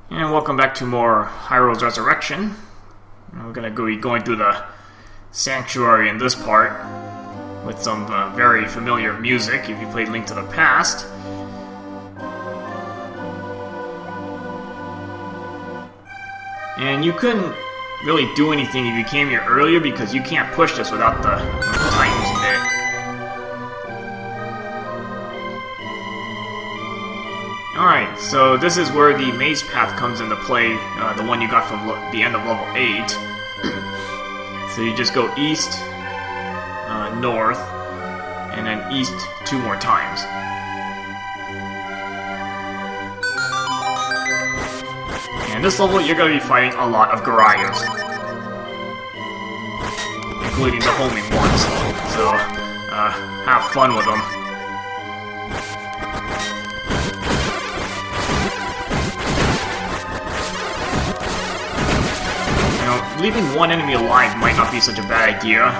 And welcome back to more Hyrule's Resurrection. We're going to be going through the sanctuary in this part with some very familiar music if you played Link to the Past. And you couldn't really do anything if you came here earlier because you can't push this without the Titan's bit. Alright, so this is where the maze path comes into play, the one you got from the end of level 8. So you just go east, north, and then east 2 more times. And this level you're going to be fighting a lot of Gorias, including the homing ones, so have fun with them. Leaving one enemy alive might not be such a bad idea,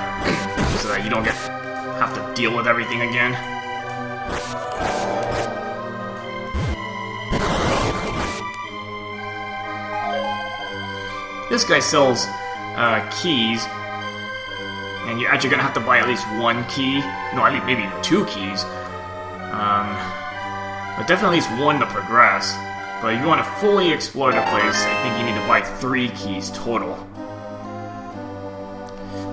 so that you don't have to deal with everything again. This guy sells keys, and you're actually gonna have to buy at least 1 key. No, I think maybe even 2 keys. But definitely at least 1 to progress. But if you want to fully explore the place, I think you need to buy 3 keys total.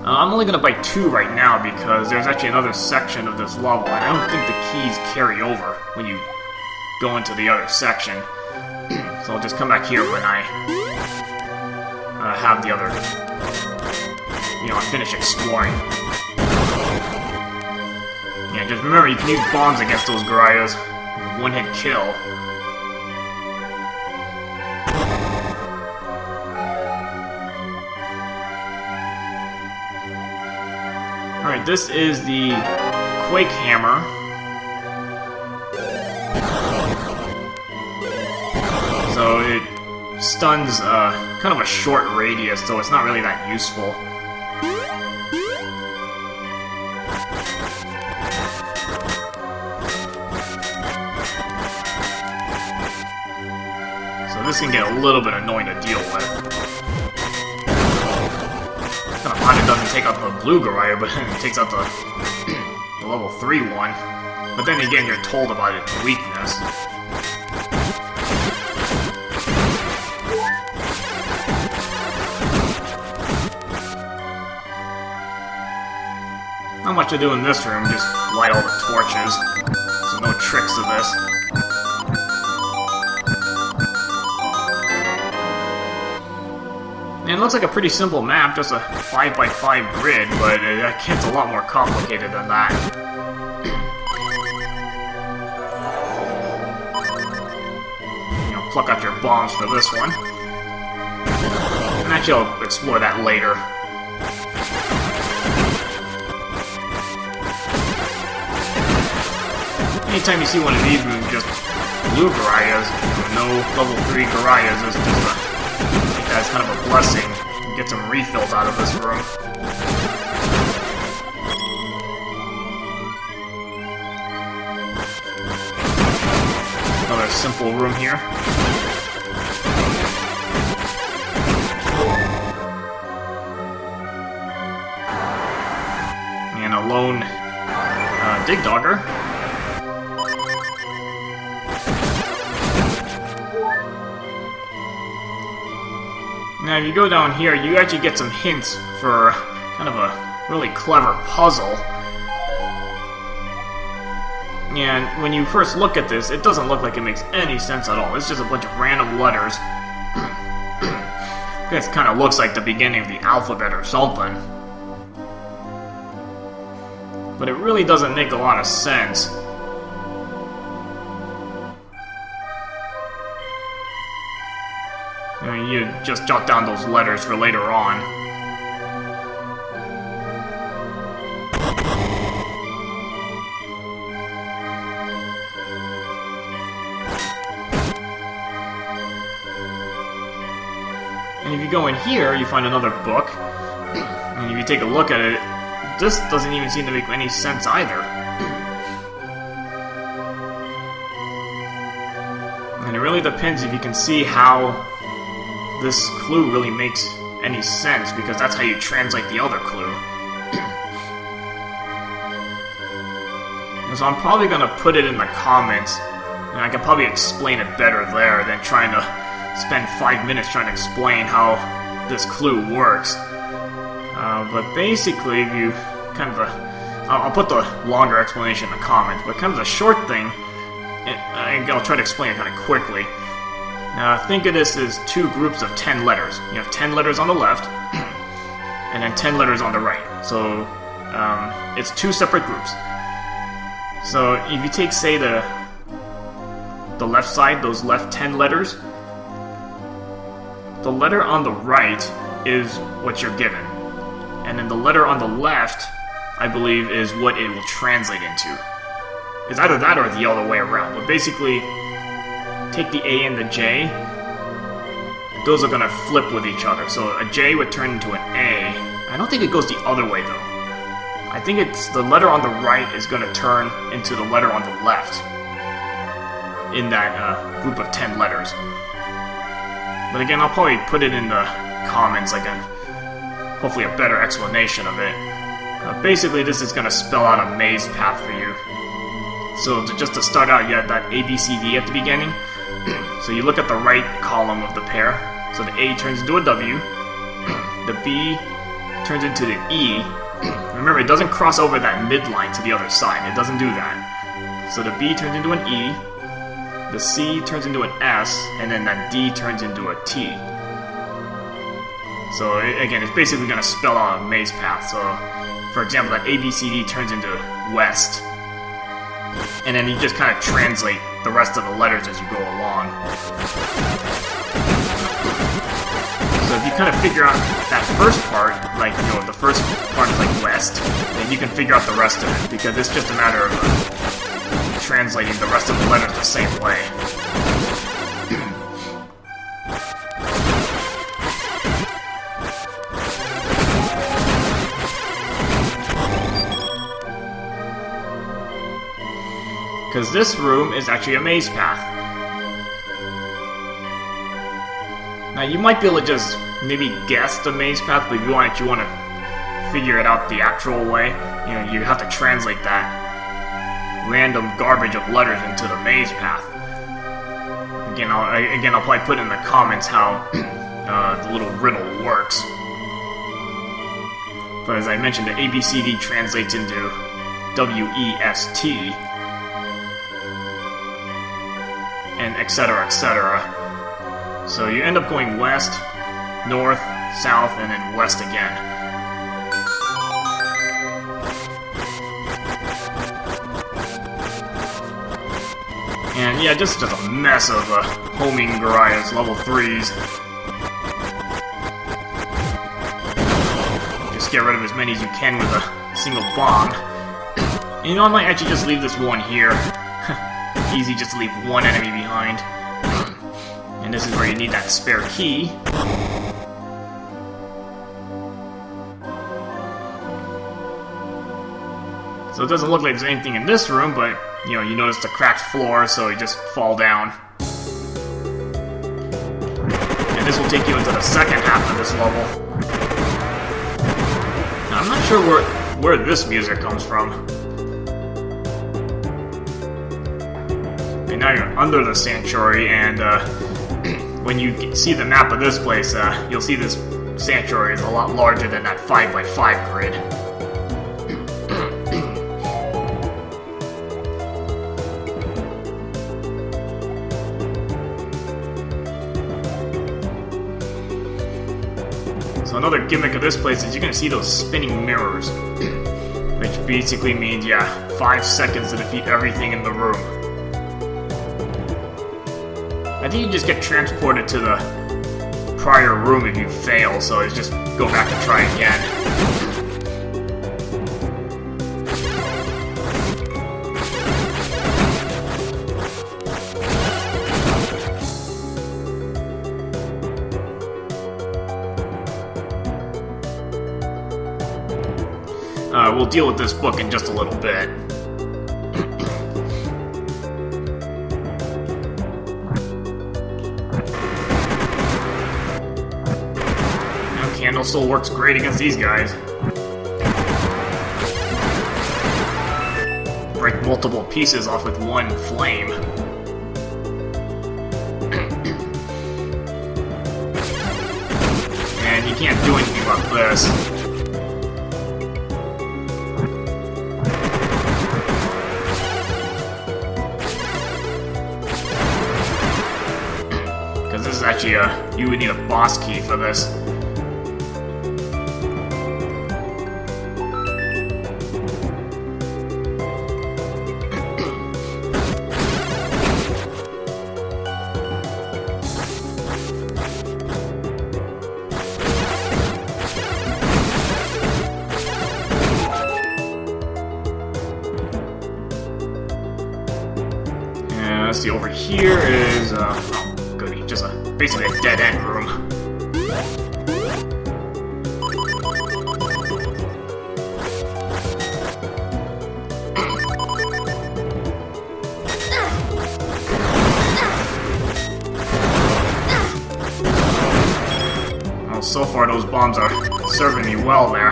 I'm only going to buy 2 right now because there's actually another section of this level, and I don't think the keys carry over when you go into the other section. So I'll just come back here when I have the other, finish exploring. Yeah, just remember you can use bombs against those Gorias. 1-hit kill. Alright, this is the Quake Hammer. So it stuns kind of a short radius, so it's not really that useful. So this can get a little bit annoying to deal with. Kind of odd it doesn't take out the blue Goriya, but it takes out the level 3 one. But then again, you're told about its weakness. Not much to do in this room, just light all the torches. So no tricks to this. And it looks like a pretty simple map, just a 5x5 grid, but it gets a lot more complicated than that. Pluck out your bombs for this one. And actually I'll explore that later. Anytime you see one of these with just blue Goriyas, no level 3 Goriyas, is just that's kind of a blessing. Get some refills out of this room. Another simple room here. And a lone dig dogger. Now, if you go down here, you actually get some hints for kind of a really clever puzzle. And when you first look at this, it doesn't look like it makes any sense at all. It's just a bunch of random letters. It kind of looks like the beginning of the alphabet or something. But it really doesn't make a lot of sense. You just jot down those letters for later on. And if you go in here, you find another book. And if you take a look at it, this doesn't even seem to make any sense either. really depends if you can see how this clue really makes any sense, because that's how you translate the other clue. So I'm probably going to put it in the comments, and I can probably explain it better there than trying to spend 5 minutes trying to explain how this clue works. But basically, if you kind of I'll put the longer explanation in the comments, but kind of the short thing, and I'll try to explain it kind of quickly. Now, think of this as two groups of 10 letters. You have 10 letters on the left, and then 10 letters on the right. So, it's two separate groups. So, if you take, say, the left side, those left 10 letters, the letter on the right is what you're given. And then the letter on the left, I believe, is what it will translate into. It's either that or the other way around. But basically, take the A and the J, those are going to flip with each other. So a J would turn into an A. I don't think it goes the other way, though. I think it's the letter on the right is going to turn into the letter on the left in that group of 10 letters. But again, I'll probably put it in the comments, like hopefully a better explanation of it. Basically, this is going to spell out a maze path for you. So just to start out, you have that A, B, C, D at the beginning. So you look at the right column of the pair. So the A turns into a W. The B turns into the E. Remember, it doesn't cross over that midline to the other side. It doesn't do that. So the B turns into an E. The C turns into an S. And then that D turns into a T. So again, it's basically going to spell out a maze path. So, for example, that A, B, C, D turns into West. And then you just kind of translate the rest of the letters as you go along. So if you kind of figure out that first part, like, you know, the first part is like West, then you can figure out the rest of it, because it's just a matter of translating the rest of the letters the same way. Because this room is actually a maze path. Now you might be able to just maybe guess the maze path, but if you want to figure it out the actual way, you know, you have to translate that random garbage of letters into the maze path. Again, I'll probably put in the comments how the little riddle works. But as I mentioned, the ABCD translates into WEST. And etc., etc. So you end up going west, north, south, and then west again. And yeah, just a mess of homing Garaya's level 3s. Just get rid of as many as you can with a single bomb. And you know, I might actually just leave this one here. Easy just to leave one enemy behind. And this is where you need that spare key. So it doesn't look like there's anything in this room, but you know, you notice the cracked floor, so you just fall down. And this will take you into the second half of this level. Now, I'm not sure where this music comes from. And now you're under the sanctuary, and when you see the map of this place, you'll see this sanctuary is a lot larger than that 5x5 grid. So another gimmick of this place is you're going to see those spinning mirrors, which basically means, yeah, 5 seconds to defeat everything in the room. I think you just get transported to the prior room if you fail, so it's just go back and try again. We'll deal with this book in just a little bit. handle still works great against these guys. Break multiple pieces off with one flame. And you can't do anything about this. Because this is actually you would need a boss key for this. Let's see, over here is, oh, goody, just basically a dead-end room. Well, so far those bombs are serving me well there.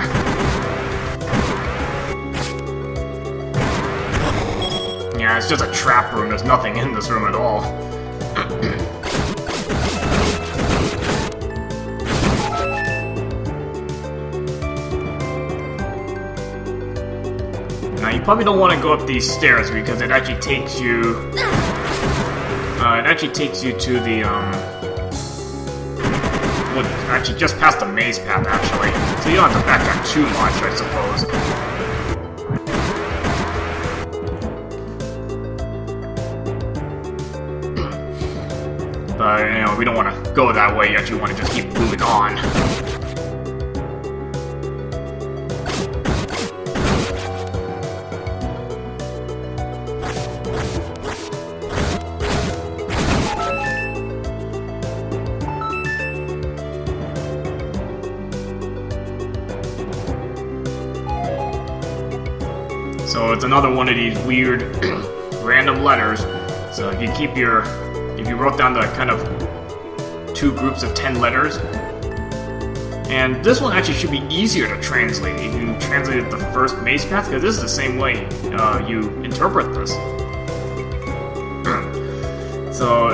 Yeah, it's just a trap room. There's nothing in this room at all. Now, you probably don't want to go up these stairs because it actually takes you... to the, well, actually just past the maze path, actually. So you don't have to backtrack too much, I suppose. But, you know, we don't want to go that way, you actually want to just keep moving on. So it's another one of these weird random letters. So if you keep your... if you wrote down the kind of 2 groups of 10 letters, and this one actually should be easier to translate if you translated the first maze path, because this is the same way you interpret this. So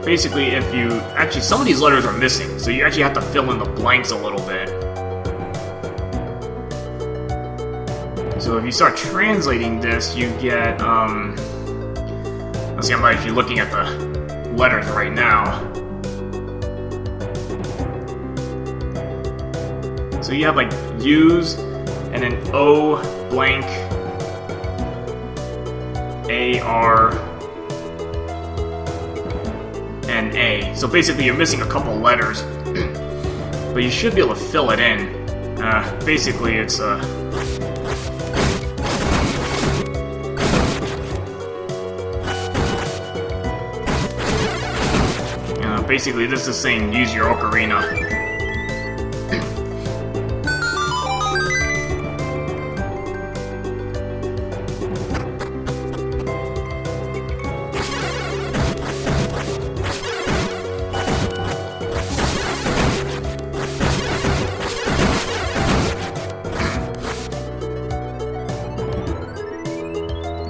basically, if you actually, some of these letters are missing, so you actually have to fill in the blanks a little bit. So if you start translating this, you get let's see, I'm actually looking at the letters right now. So you have like U's, and then O, blank, A, R, and A. So basically you're missing a couple letters, but you should be able to fill it in. Basically it's basically, this is saying use your ocarina.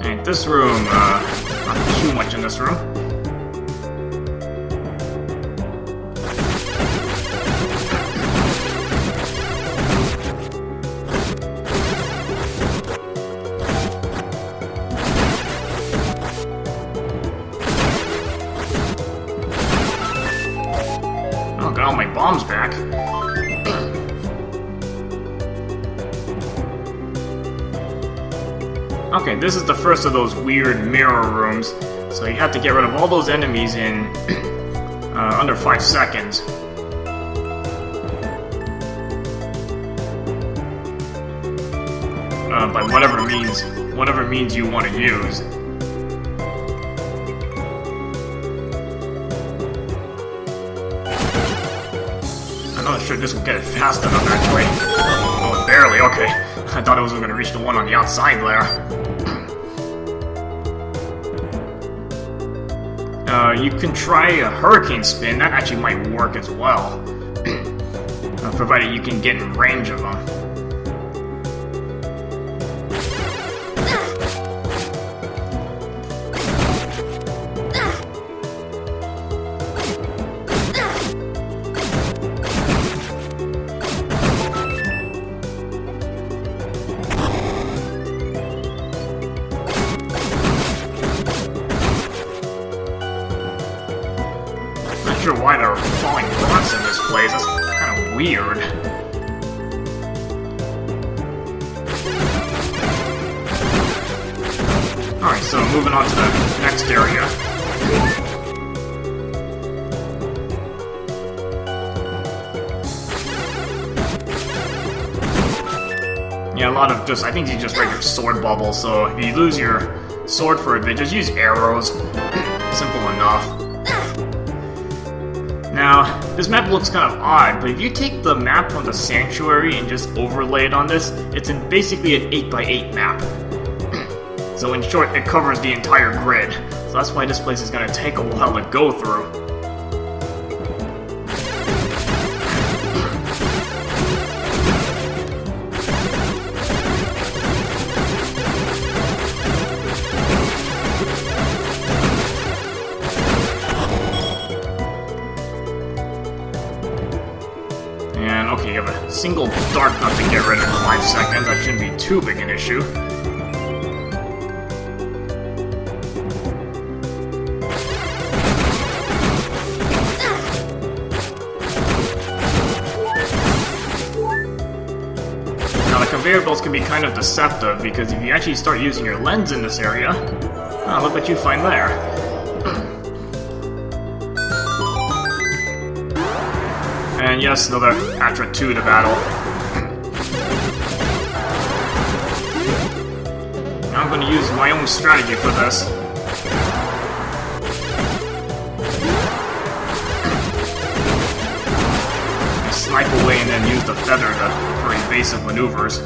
And this room, not too much in this room. Got all my bombs back. Okay, this is the first of those weird mirror rooms. So you have to get rid of all those enemies in under 5 seconds. By whatever means you want to use. I'm not sure this will get it fast enough, actually. Oh, barely, okay. I thought it was going to reach the one on the outside there. You can try a hurricane spin. That actually might work as well. provided you can get in range of them. Not sure why there are falling rocks in this place. That's kind of weird. Alright, so moving on to the next area. Yeah, a lot of just, I think these just regular sword bubbles, so if you lose your sword for a bit, just use arrows. Simple enough. Now, this map looks kind of odd, but if you take the map from the Sanctuary and just overlay it on this, it's basically an 8x8 map. So in short, it covers the entire grid. So that's why this place is going to take a while to go through. And okay, you have a single dark nut to get rid of in 5 seconds. That shouldn't be too big an issue. Conveyor belts can be kind of deceptive, because if you actually start using your lens in this area, look what you find there. And yes, another Patra 2 to battle. Now I'm going to use my own strategy for this. Snipe away and then use the feather for evasive maneuvers.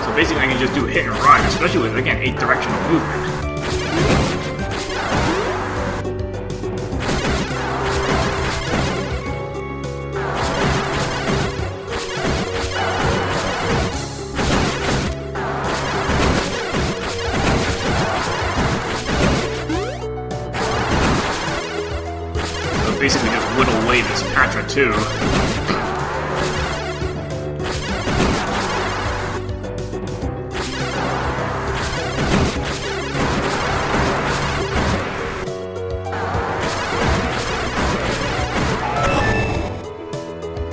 So basically I can just do hit and run, especially with, again, 8 directional movement. Basically just whittle away this Patra 2.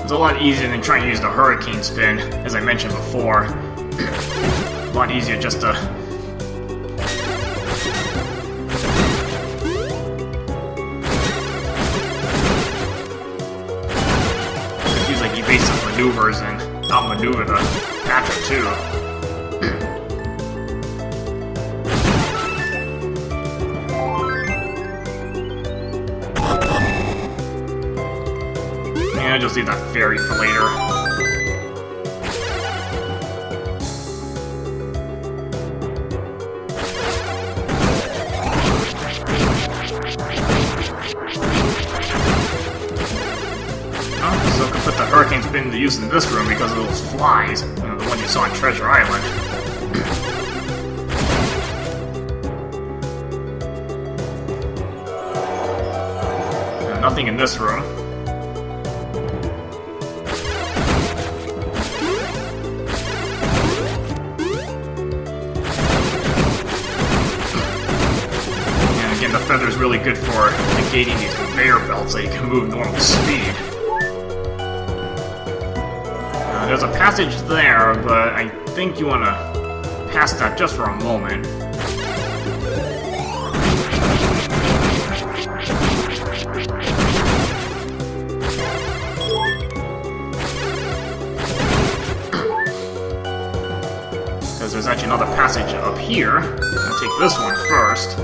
It's a lot easier than trying to use the hurricane spin, as I mentioned before. A lot easier just to evasive maneuvers and outmaneuver the Patra 2. Yeah, I'll just leave that fairy for later. So I can put the hurricane spin to use in this room because of those flies, the one you saw on Treasure Island. Nothing in this room. And again, the feather's really good for negating these conveyor belts so you can move normal speed. There's a passage there, but I think you want to pass that just for a moment. Because there's actually another passage up here. I'm going to take this one first.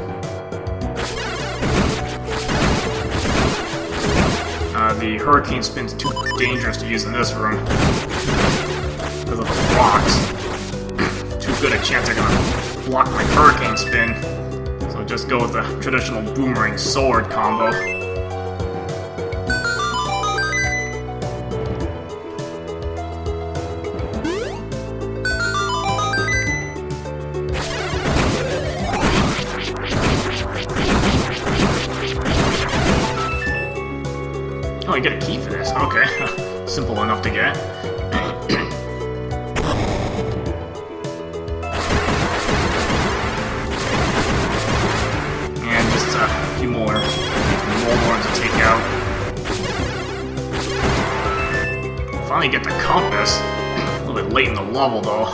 The hurricane spin's too dangerous to use in this room. because of the blocks. Too good a chance they're gonna block my hurricane spin. So just go with the traditional boomerang sword combo. Oh, I get a key for this. Okay. Simple enough to get. And just a few more ones to take out. Finally get the compass. A little bit late in the level, though.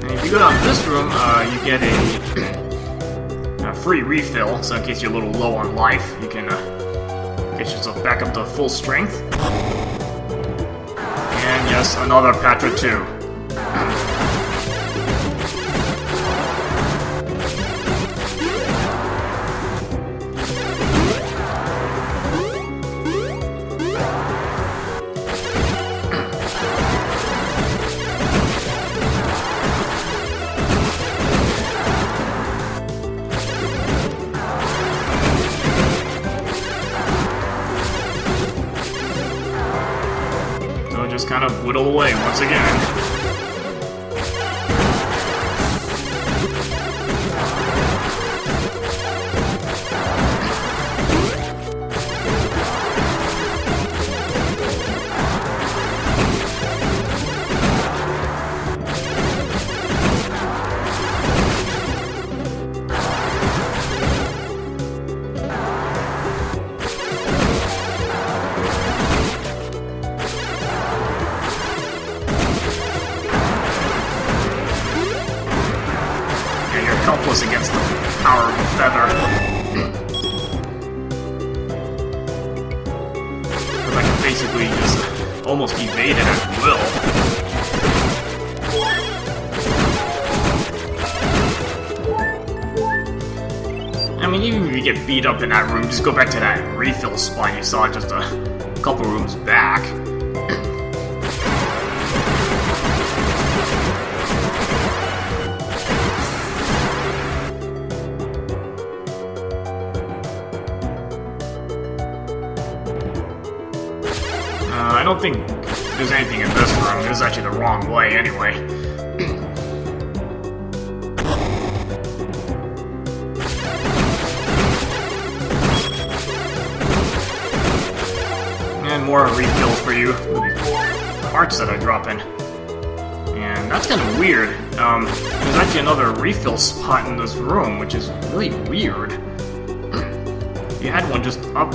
If you go down this room, you get a free refill, so in case you're a little low on life, you can get yourself back up to full strength. And yes, another Patra 2. Just kind of whittle away once again. Helpless against the power of the feather. Because I can basically just almost evade it at will. I mean, even if you get beat up in that room, just go back to that refill spot you saw just a couple rooms back. I don't think there's anything in this room. This is actually the wrong way, anyway. And more refills for you. The hearts that I drop in. And that's kind of weird. There's actually another refill spot in this room, which is really weird. You had one just up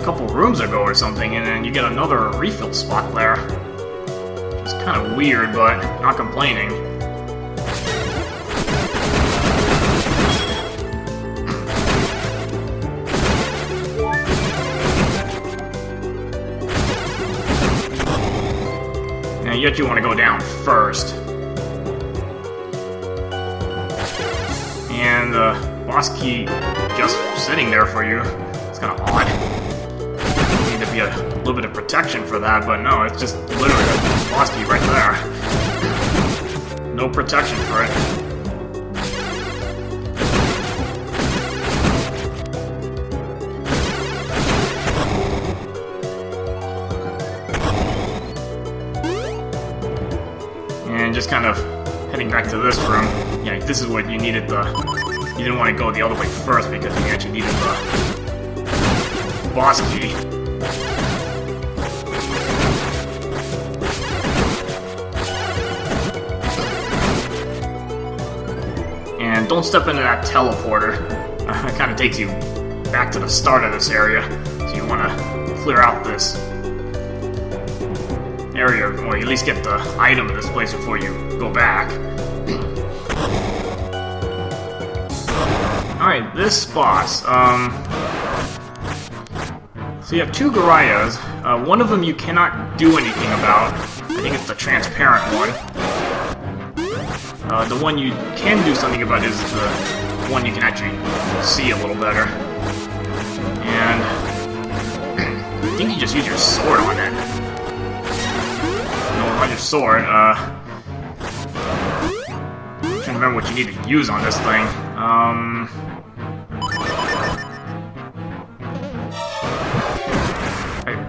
couple rooms ago or something, and then you get another refill spot there. It's kind of weird, but not complaining. Now, yet you want to go down first. And the boss key just sitting there for you. It's kind of odd. To be a little bit of protection for that, but no, it's just literally a boss key right there. No protection for it. And just kind of heading back to this room. Yeah, this is what you needed you didn't want to go the other way first because you actually needed the boss key. And don't step into that teleporter. It kind of takes you back to the start of this area. So you want to clear out this area, or at least get the item in this place before you go back. Alright, this boss. So you have two Garayas. One of them you cannot do anything about. I think it's the transparent one. The one you can do something about is the one you can actually see a little better. And I think you just use your sword on it. No, not your sword. I'm trying to remember what you need to use on this thing.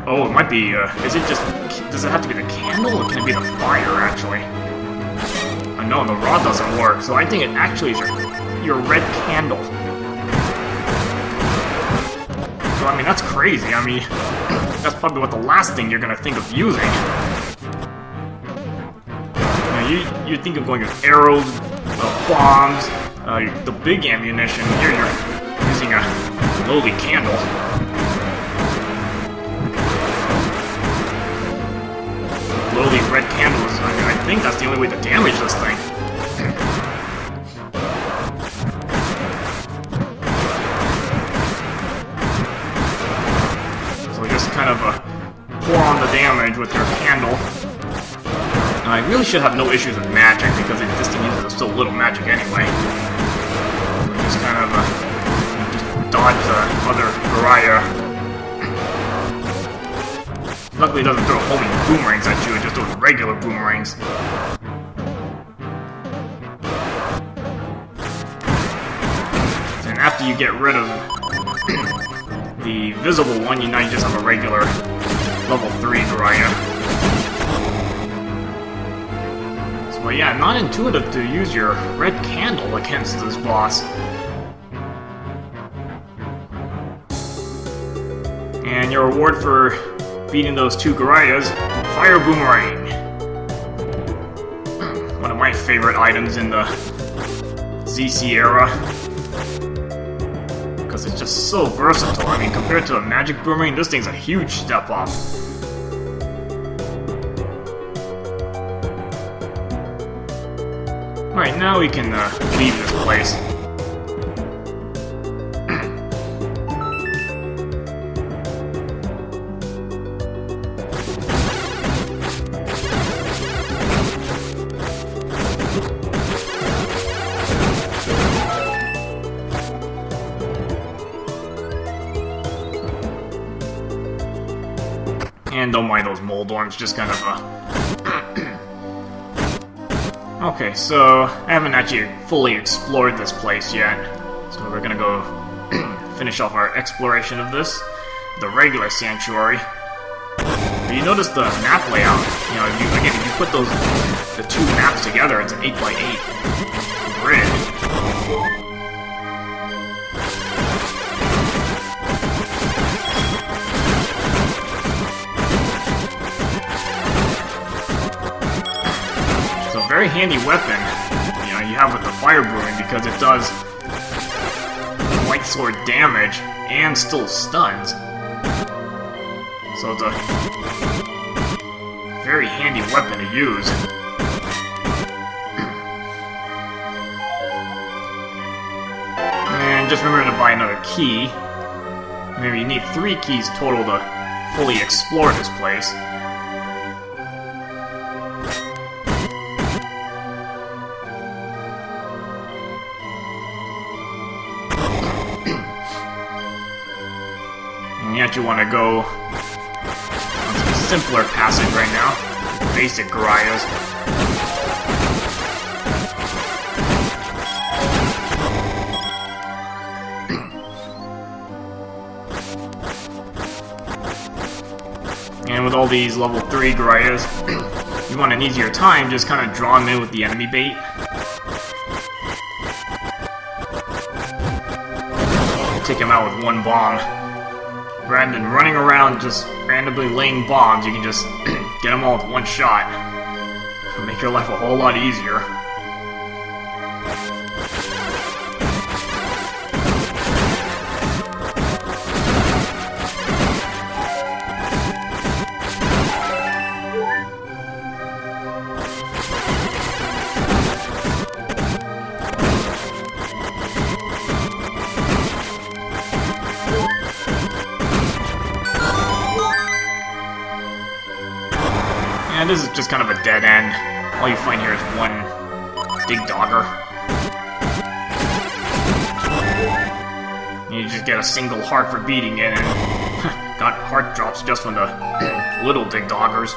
Oh, it might be, is it just, does it have to be the candle, or can it be the fire, actually? No, the rod doesn't work, so I think it actually is your red candle. So, I mean, that's crazy. I mean, that's probably what the last thing you're gonna think of using. You think of going with arrows, bombs, the big ammunition. Here you're using a lowly candle. Lowly red candles. I think that's the only way to damage this thing. So just kind of pour on the damage with your candle. I really should have no issues with magic because this thing uses so little magic anyway. So just kind of just dodge the other Goriah. Luckily it doesn't throw homing boomerangs at you, it just throws regular boomerangs. And after you get rid of the visible one, now you just have a regular level 3 Goriah. So yeah, not intuitive to use your red candle against this boss. And your reward for beating those 2 Goriahs, Fire Boomerang. One of my favorite items in the ZC era. Because it's just so versatile. I mean, compared to a magic boomerang, this thing's a huge step up. Alright, now we can leave this place. And don't mind those mold worms, just kind of Okay, so I haven't actually fully explored this place yet. So we're gonna go finish off our exploration of this, the regular sanctuary. But you notice the map layout, if you put the 2 maps together, it's an 8x8 grid. Very handy weapon, you have with the fire brewing because it does white sword damage and still stuns. So it's a very handy weapon to use. And just remember to buy another key. Maybe you need 3 keys total to fully explore this place. Yet you want to go onto the simpler passage right now. Basic Goriahs. And with all these level 3 Goriahs, you want an easier time, just kind of draw them in with the enemy bait. Take him out with 1 bomb. Rather than running around just randomly laying bombs, you can just get them all with 1 shot. It'll make your life a whole lot easier. And this is just kind of a dead end. All you find here is one big dogger. And you just get a single heart for beating it, and got heart drops just from the little dig doggers.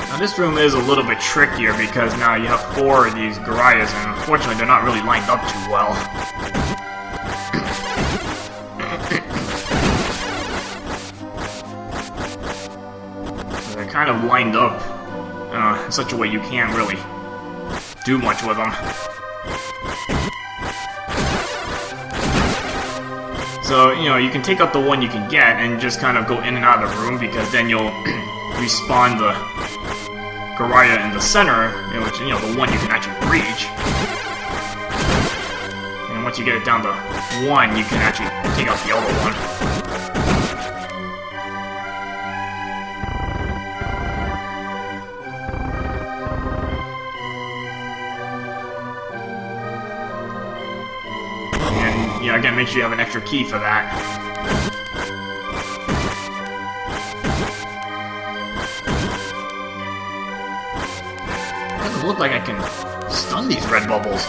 Now this room is a little bit trickier because now you have 4 of these Garayas, and unfortunately they're not really lined up too well. They're kind of lined up in such a way you can't really do much with them. So, you know, you can take out the one you can get and just kind of go in and out of the room, because then you'll respawn the Garaya in the center, which, you know, the one you can actually reach. And once you get it down to 1, you can actually take out the other one. And, yeah, again, make sure you have an extra key for that. Look like I can stun these red bubbles.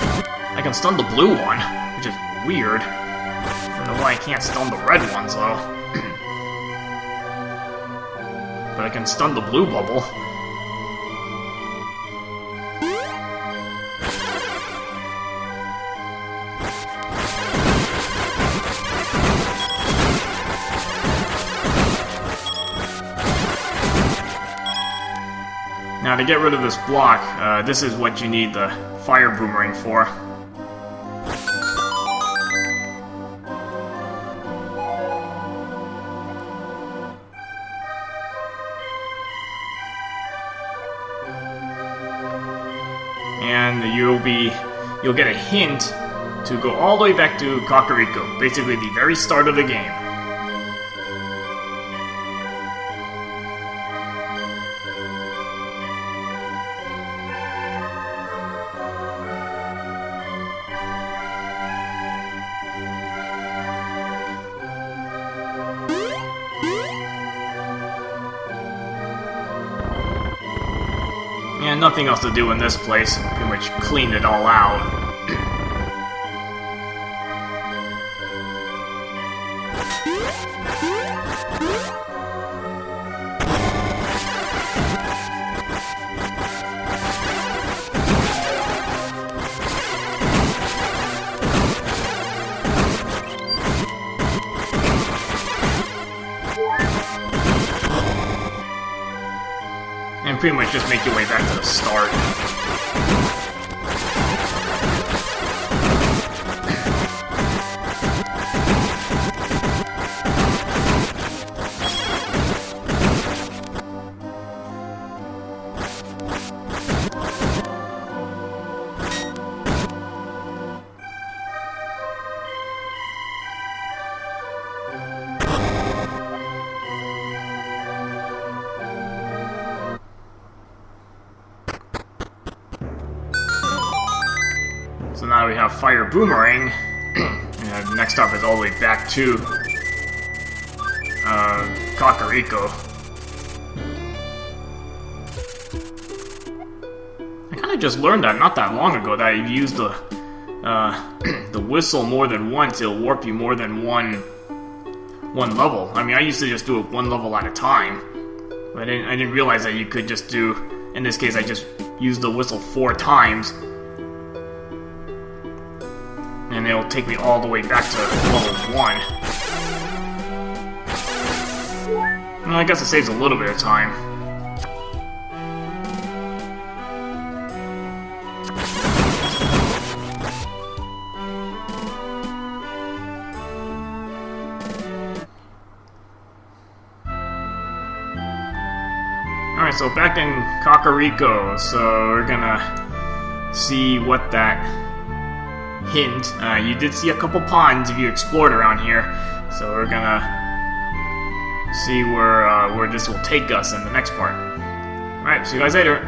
I can stun the blue one, which is weird. I don't know why I can't stun the red ones, though. But I can stun the blue bubble. Now, to get rid of this block, this is what you need the fire boomerang for. And you'll get a hint to go all the way back to Kakariko, basically the very start of the game. And nothing else to do in this place. Pretty much cleaned it all out. And pretty much just make your way back to the start. So now we have Fire Boomerang, and next up is all the way back to Kakariko. I kind of just learned that not that long ago, that if you use the whistle more than once, it'll warp you more than one level. I mean, I used to just do it one level at a time, but I didn't realize that you could just do, in this case, I just used the whistle 4 times, and it'll take me all the way back to level 1. Well, I guess it saves a little bit of time. Alright, so back in Kakariko, so we're gonna see what that hint. You did see a couple ponds if you explored around here, so we're gonna see where this will take us in the next part. Alright, see you guys later.